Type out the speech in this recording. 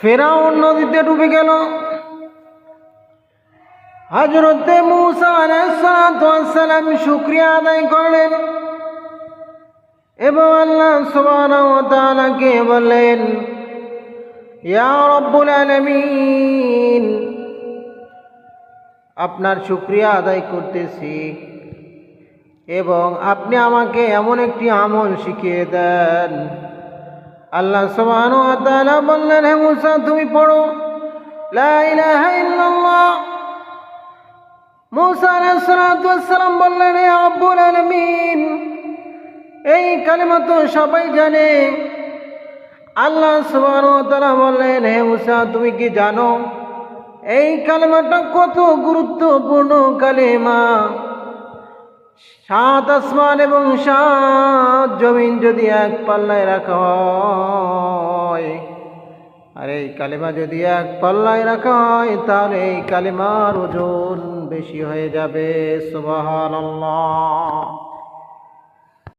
ফিরআউন নদীতে ডুবে গেল। হযরতে মূসা আলাইহিস সালাতু ওয়াস সালাম শুকরিয়া আদায় করলেন এবং আল্লাহ সুবহানাহু ওয়া তাআলাকে বললেন, ইয়া রাব্বুল আলামিন, আপনার শুকরিয়া আদায় করতেছি এবং আপনি আমাকে এমন একটি আমল শিখিয়ে দেন। আল্লাহ সুবহানাহু ওয়া তাআলা বললেন, হে মূসা, তুমি পড়ো লা ইলাহা ইল্লাল্লাহ। মূসা আলাইহিস সালাতু ওয়াস সালাম বললেন, হে রাব্বুল আলামিন, এই কালিমা তো সবাই জানে। আল্লাহ সুবহানাহু ওয়া তাআলা বললেন, হে মূসা, তুমি কি জানো এই কালিমাটা কত গুরুত্বপূর্ণ কালিমা? 7 আসমান এবং 7 জমিন যদি এক পাল্লায় রাখা হয়, আর এই কালিমা যদি এক পাল্লায় রাখা হয়, তাহলে এই কালিমার ওজন বেশি হয়ে যাবে। সুবহানাল্লাহ।